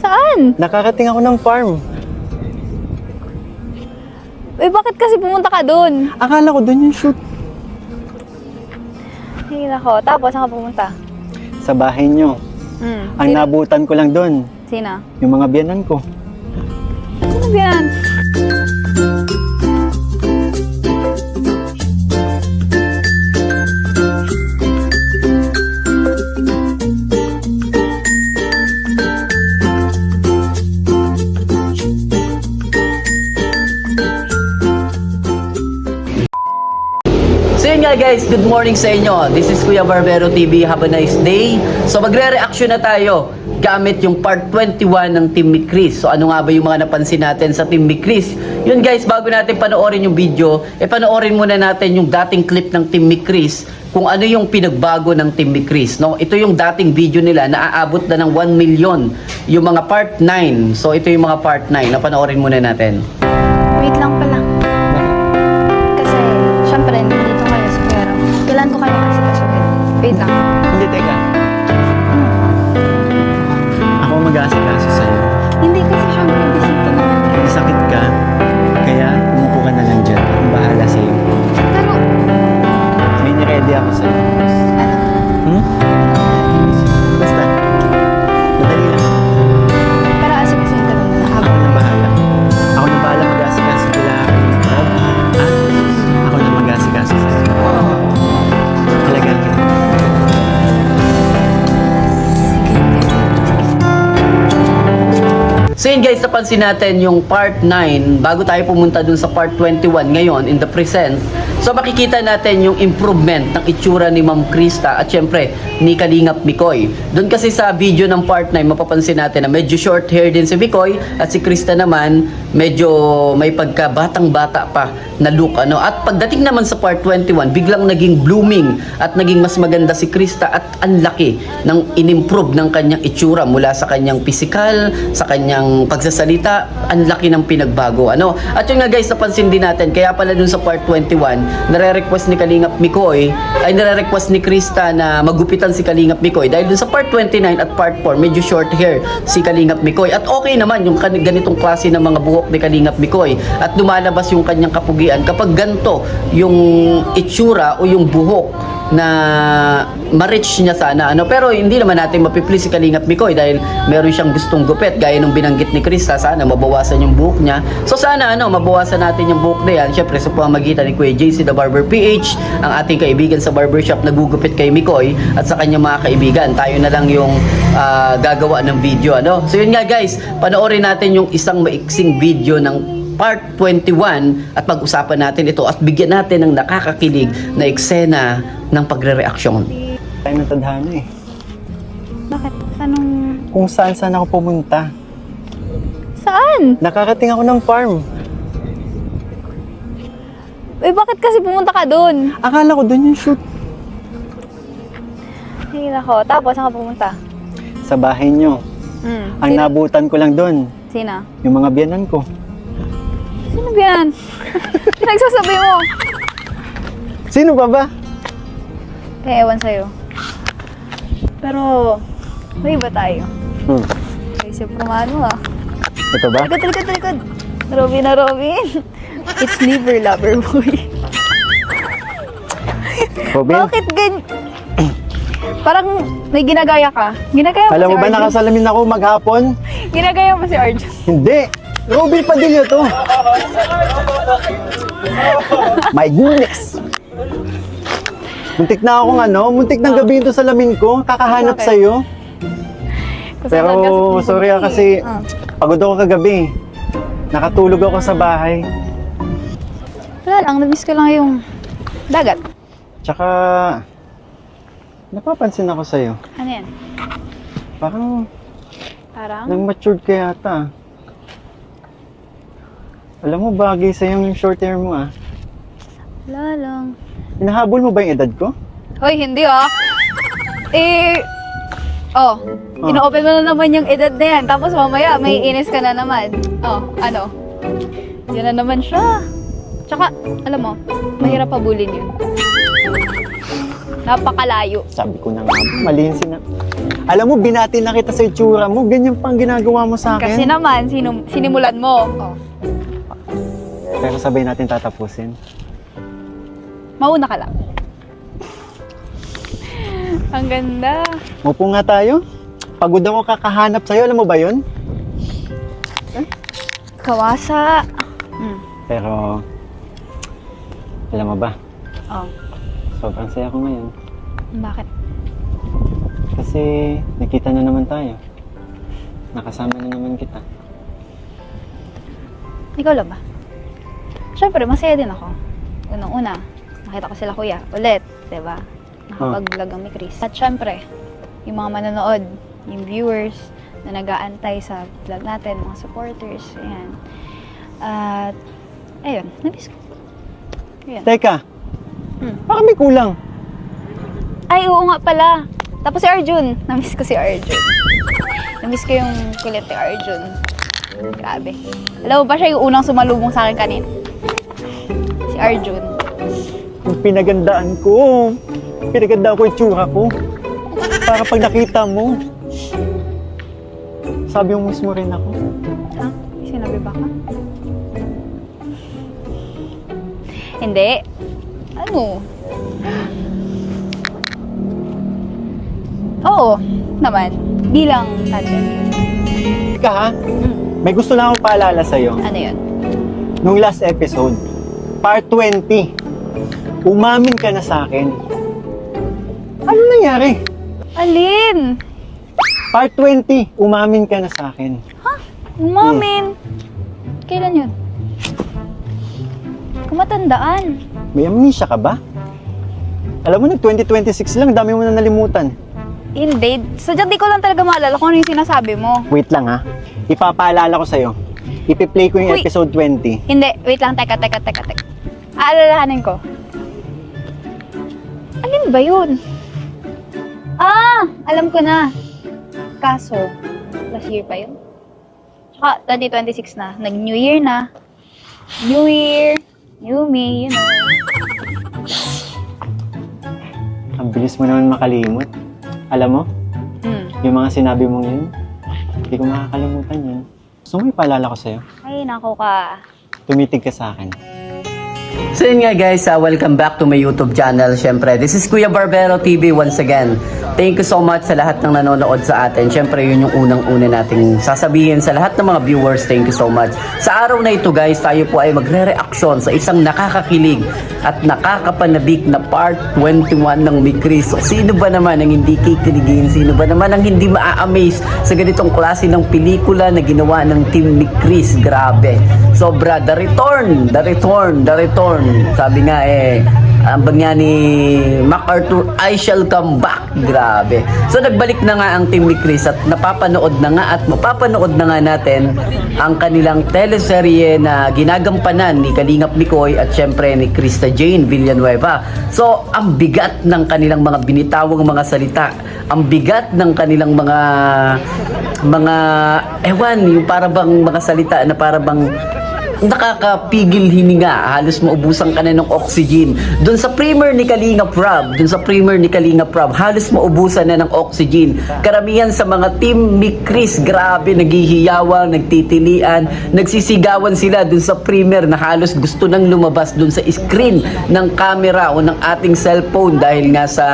Saan? Nakarating ako ng farm. Eh, bakit kasi pumunta ka doon? Akala ko doon yung shoot. Ay, nako. Tapos, saan ka pumunta? Sa bahay nyo. Ang Sino? nabutan ko lang doon, Sino? yung mga biyanan ko. Sino ba yan? So yun nga guys, good morning sa inyo. This is Kuya Barbero TV. Have a nice day. So magre-reaction na tayo gamit yung part 21 ng Team Mikris. So ano nga ba yung mga napansin natin sa Team Mikris? Yun guys, bago natin panoorin yung video, panoorin muna natin yung dating clip ng Team Mikris kung ano yung pinagbago ng Team Mikris. No? Ito yung dating video nila na aabot na ng 1 million yung mga part 9. So ito yung mga part 9 na panoorin muna natin. Wait lang pala. Kasi, syempre, nandito kayo sa pera. Kailan ko kayo kasi kasukin? Wait lang. Hindi, teka. Ako mag-aasikaso sa'yo. Hindi kasi syempre, bisita naman. May sakit ka, kaya umupo ka na lang dyan. Akong bahala sa'yo. Pero, May niready ako sa'yo. ano? Basta. Madali lang. Pero asikasin ka lang na Ako habang. na bahala. Ako na bahala mag-aasikaso kila Rob. Ako na mag-aasikaso sa'yo. Talaga kita. So yun guys, napansin natin yung part 9 bago tayo pumunta dun sa part 21 ngayon in the present. So makikita natin yung improvement ng itsura ni Ma'am Krista at syempre ni Kalingap Mikoy. Doon kasi sa video ng part 9 mapapansin natin na medyo short hair din si Mikoy at si Krista naman medyo may pagka batang-bata pa na look ano. At pagdating naman sa part 21 biglang naging blooming at naging mas maganda si Krista at ang laki ng inimprove ng kanyang itsura mula sa kanyang physical, sa kanyang pagsasalita, ang laki ng pinagbago ano. At yun nga guys, napansin din natin kaya pala dun sa part 21 nare-request ni Kalingap Mikoy ay nare-request ni Krista na magupitan si Kalingap Mikoy dahil dun sa part 29 at part 4 medyo short hair si Kalingap Mikoy at okay naman yung ganitong klase ng mga buhok ni Kalingap Mikoy at lumalabas yung kanyang kapugian kapag ganto yung itsura o yung buhok na ma-reach niya sana ano. Pero hindi naman natin mapiplease si Kalingap Mikoy dahil meron siyang gustong gupit gaya nung binanggit ni Krista, sana mabawasan yung buhok niya. So sana ano, mabawasan natin yung buhok na yan syempre sa pamamagitan ni Kuya JC the Barber PH, ang ating kaibigan sa barbershop na gugupit kay Mikoy at sa kanyang mga kaibigan. Tayo na lang yung gagawa ng video ano. So yun nga guys, panoorin natin yung isang maiksing video ng part 21 at pag-usapan natin ito at bigyan natin ng nakakakilig na eksena ng pagre-reaksyon. Tayo ng tadhana eh. Bakit? Anong... Kung saan ako pumunta. Saan? Nakarating ako ng farm. Eh, bakit kasi pumunta ka doon? Akala ko doon yung shoot. Ay, nako. Tapos, saan ka pumunta? Sa bahay nyo. Ang Sino? nabutan ko lang doon, Sino? yung mga biyanan ko. Sino ba yan? Pinagsasabi mo. Sino pa ba? Eh, ewan sa'yo. Pero, may iba tayo. Ay, si Promano ah. Ito ba? Likod. Robin na Robin. It's liver lover boy. Robin? Bakit parang may ginagaya ka. Ginagaya mo Alam si mo ba Arjun. nakasalamin ako maghapon? Ginagaya mo si Arjun. Hindi! Robin Padilla to! My goodness! Muntik na akong muntik ng gabi ito sa lamin ko, kakahanap Bakit? sa'yo. Kasi Pero nagkasakit sorry mo. kasi pagod ako kagabi. Nakatulog ako sa bahay. Wala lang, namiss ko lang yung dagat. Tsaka, napapansin ako sa'yo. Ano yan? Parang Parang? nang matured ka yata. Alam mo, bagay sa'yo yung short hair mo ah. Wala lang. Hinahabol mo ba yung edad ko? Hoy, hindi ah. Ino-open mo na naman yung edad na yan. Tapos mamaya, may inis ka na naman. Ano? Yan na naman siya. Tsaka, alam mo, mahirap pabulin yun. Napakalayo. Sabi ko na nga, malihin Alam mo, binati na kita sa itsura mo. Ganyan pang ginagawa mo sa akin. Kasi naman, sinimulan mo. Oh. Pero sabay natin tatapusin. Mauna ka lang. Ang ganda. Upo nga tayo. Pagod ako kakahanap sa'yo. Alam mo ba yun? Kawasa. Pero, alam mo ba? Oh. Sobrang saya ko ngayon. Bakit? Kasi nakita na naman tayo. Nakasama na naman kita. Ikaw lang ba? Siyempre, masaya din ako. Unang-una, nakita ko sila kuya. Ulit, diba? Nakapag-vlog ang ni Chris. At siyempre, yung mga manonood, yung viewers na nag-aantay sa vlog natin, mga supporters, ayan. At, ayun, nabis ko. Ayan. Teka, Hmm. baka may kulang. Ay, oo nga pala. Tapos si Arjun. Namiss ko si Arjun. Namiss ko yung kulit ni Arjun. Grabe. Alam mo ba siya yung unang sumalubong sa akin kanina? Si Arjun. Yung pinagandaan ko. Pinagandaan ko yung tsura ko. Para pag nakita mo, sabi mo mismo rin ako. Ha? Sinabi ba ka? Hindi. Ano? Oo, naman. Bilang tandem. Teka ha, may gusto lang akong paalala sa'yo. Ano yun? Nung last episode, part 20, umamin ka na sa akin. Ano nangyari? Alin? Part 20, umamin ka na sa akin. Umamin. Kailan yun? Kumatandaan. May amnesia ka ba? Alam mo, nag-2026 lang, dami mo na nalimutan. Hindi. Sadyang di ko lang talaga maalala kung ano yung sinasabi mo. Wait lang ha, ipapaalala ko sa'yo. Ipi-play ko yung Uy. episode 20. Hindi. Wait lang. Teka. Aalalahanin ko. Alin ba yun? Ah! Alam ko na. Kaso, last year pa yun. Tsaka, 2026 na. Nag-New Year na. New Year, New Me, you know. Ang bilis mo naman makalimot. Alam mo, yung mga sinabi mong yun, hindi ko makakalimutan yun. Gusto mo ipaalala ko sa'yo? Ay, nako ka. Tumitig ka sa akin. So yun nga guys, welcome back to my YouTube channel. Syempre, this is Kuya Barbero TV once again. Thank you so much sa lahat ng nanonood sa atin. Syempre, yun yung unang-una nating sasabihin sa lahat ng mga viewers. Thank you so much. Sa araw na ito guys, tayo po ay magre-reaction sa isang nakakakilig at nakakapanabik na part 21 ng Mikris. So, sino ba naman ang hindi kikiligin? Sino ba naman ang hindi maa-amaze sa ganitong klase ng pelikula na ginawa ng Team Mikris? Grabe. Sobra. The return. Sabi nga ang bagya ni MacArthur, I shall come back. Grabe. So nagbalik na nga ang Team ni Chris at napapanood na nga at mapapanood na nga natin ang kanilang teleserye na ginagampanan ni Kalingap Mikoy at syempre ni Krista Jane Villanueva. So ang bigat ng kanilang mga binitawang mga salita, ang bigat ng kanilang mga yung para bang mga salita na para bang nakakapigil hininga, halos maubusan ka na ng oxygen. Doon sa premiere ni Kalingap Rob, halos maubusan na ng oxygen. Karamihan sa mga team ni Chris, grabe, naghihiyawang, nagtitilian, nagsisigawan sila doon sa premiere na halos gusto nang lumabas doon sa screen ng camera o ng ating cellphone dahil nga sa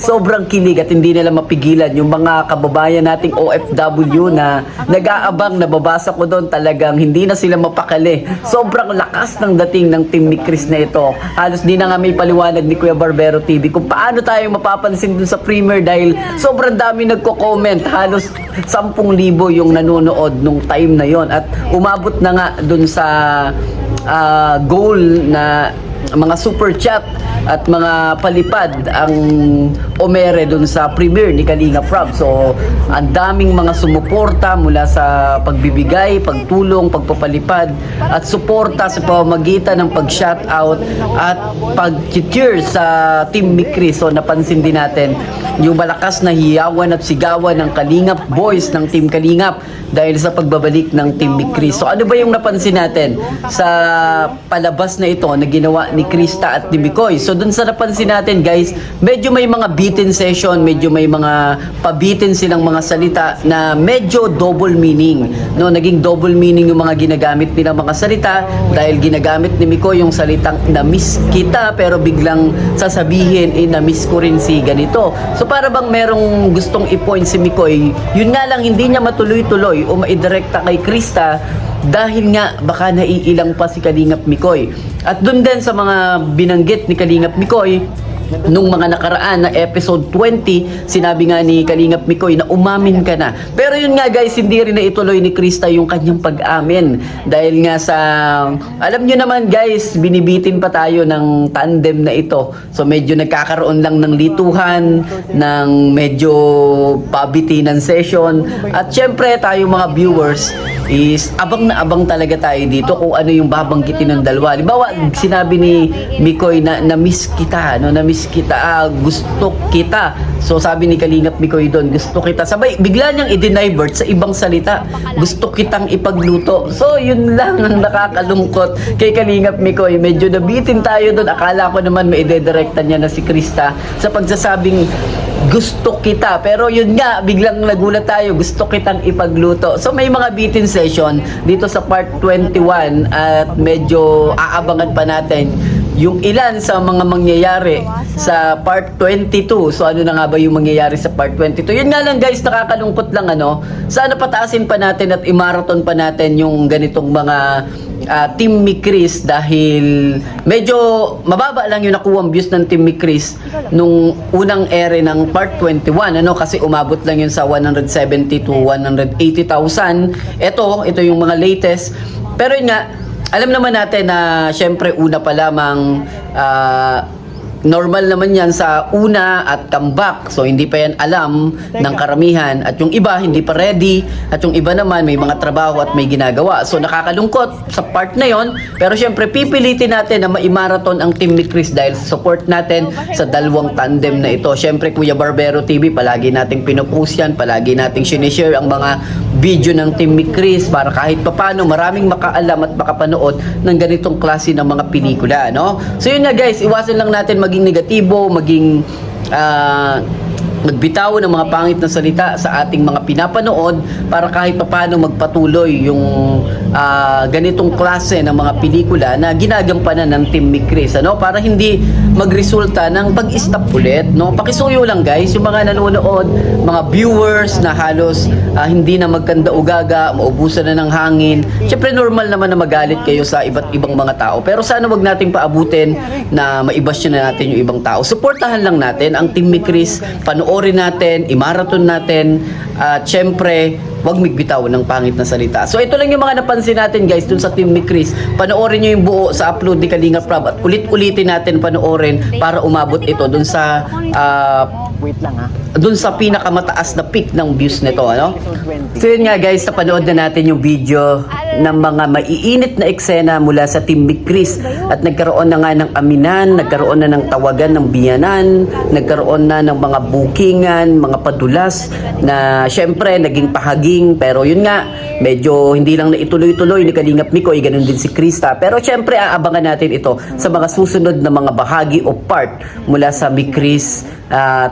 sobrang kilig at hindi nila mapigilan. Yung mga kababayan nating OFW na nag-aabang, nababasa ko doon, talagang hindi na sila mapakali. Sobrang lakas ng dating ng Team ni Chris na ito. Halos di na nga may paliwanag ni Kuya Barbero TV kung paano tayo mapapansin dun sa premiere dahil sobrang dami nagko-comment. Halos 10,000 yung nanonood nung time na yon at umabot na nga dun sa goal na mga super chat at mga palipad ang omere dun sa premiere ni Kalingap Rob. So, ang daming mga sumuporta mula sa pagbibigay, pagtulong, pagpapalipad at suporta sa pamamagitan ng pag-shoutout at pag-cheer sa Team Mikri. So, napansin din natin yung malakas na hiyawan at sigawan ng Kalingap Boys ng Team Kalingap dahil sa pagbabalik ng Team Mikri. So, ano ba yung napansin natin sa palabas na ito na ginawa ni Krista at ni Mikoy? So, So dun sa napansin natin guys, medyo may mga beaten session, medyo may mga pabitin silang mga salita na medyo double meaning. No, naging double meaning yung mga ginagamit nilang mga salita dahil ginagamit ni Mikoy yung salitang na-miss kita pero biglang sasabihin na-miss ko rin si ganito. So para bang merong gustong i-point si Mikoy, yun nga lang hindi niya matuloy-tuloy o maidirekta kay Krista dahil nga baka naiilang pa si Kalingap Mikoy. At dun din sa mga binanggit ni Kalingap Mikoy, nung mga nakaraan na episode 20, sinabi nga ni Kalingap Mikoy na umamin ka na. Pero yun nga guys, hindi rin na ituloy ni Krista yung kanyang pag-amin. Dahil nga sa, alam nyo naman guys, binibitin pa tayo ng tandem na ito. So medyo nagkakaroon lang ng lituhan, ng medyo pabitinan session. At syempre tayo mga viewers, is abang na abang talaga tayo dito kung ano yung babanggitin ng dalawa. Halimbawa, sinabi ni Mikoy na na-miss kita, no? Na-miss kita, gusto kita. So sabi ni Kalingap Mikoy doon, gusto kita. Sabay, bigla niyang i-deny sa ibang salita. Gusto kitang ipagluto. So yun lang ang nakakalungkot kay Kalingap Mikoy. Medyo nabitin tayo doon. Akala ko naman may idedirekta niya na si Krista sa pagsasabing gusto kita. Pero yun nga, biglang nagulat tayo, gusto kitang ipagluto. So may mga bitin session dito sa part 21 at medyo aabangan pa natin yung ilan sa mga mangyayari sa part 22. So ano na nga ba yung mangyayari sa part 22? Yun nga lang guys, nakakalungkot lang ano. Sana pataasin pa natin at i-marathon pa natin yung ganitong mga Team Mikris dahil medyo mababa lang yung nakuwang views ng Team Mikris nung unang ere ng part 21 ano, kasi umabot lang yun sa 170 to 180,000. Ito yung mga latest. Pero yun nga, alam naman natin na syempre una pa lamang normal naman yan sa una at comeback. So hindi pa yan alam ng karamihan at yung iba hindi pa ready at yung iba naman may mga trabaho at may ginagawa. So nakakalungkot sa part na yon, pero syempre pipilitin natin na ma-marathon ang Team ni Chris dahil support natin sa dalawang tandem na ito. Syempre Kuya Barbero TV, palagi nating pinupost yan, palagi nating sinishare ang mga video ng Team ni Chris para kahit papano maraming makaalam at makapanood ng ganitong klase ng mga pelikula, no? So yun na guys, iwasan lang natin maging negatibo, maging magbitaw ng mga pangit na salita sa ating mga pinapanood para kahit papano magpatuloy yung ganitong klase ng mga pelikula na ginagampanan ng Team Mikris, ano? Para hindi magresulta ng pag-stop ulit, no? Pakisuyo lang guys, yung mga nanonood, mga viewers na halos hindi na magkanda ugaga, maubusan na ng hangin. Siyempre normal naman na magalit kayo sa iba't ibang mga tao, pero sana wag nating paabutin na maibasya na natin yung ibang tao. Suportahan lang natin ang Team Mikris, panoorin natin, i-marathon natin, at syempre wag migbitaw ng pangit na salita. So ito lang yung mga napansin natin guys dun sa Team ni Chris. Panoorin nyo yung buo sa upload ni Kalingap Rob at ulit-ulitin natin panoorin para umabot ito dun sa Wait lang ha. dun sa pinakamataas na peak ng views nito, ano? So yun nga guys, napanood na natin yung video ng mga maiinit na eksena mula sa Team ni Chris at nagkaroon na nga ng aminan, nagkaroon na ng tawagan ng biyanan, nagkaroon na ng mga bookingan, mga padulas na syempre naging pahaging, pero yun nga medyo hindi lang na ituloy-tuloy ni Kalingap Mikoy, ganun din si Krista. Pero syempre aabangan natin ito sa mga susunod na mga bahagi o part mula sa Mikris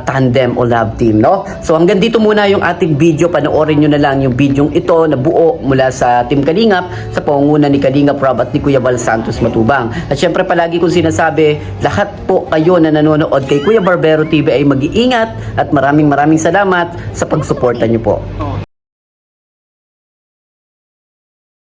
tandem o love team, no? So hanggang dito muna yung ating video. Panoorin nyo na lang yung video ito na buo mula sa Team Kalingap sa pangunguna ni Kalingap Rob at ni Kuya Val Santos Matubang. At syempre palagi kong sinasabi, lahat po kayo na nanonood kay Kuya Barbero TV ay mag-iingat at maraming salamat sa pagsuporta nyo po.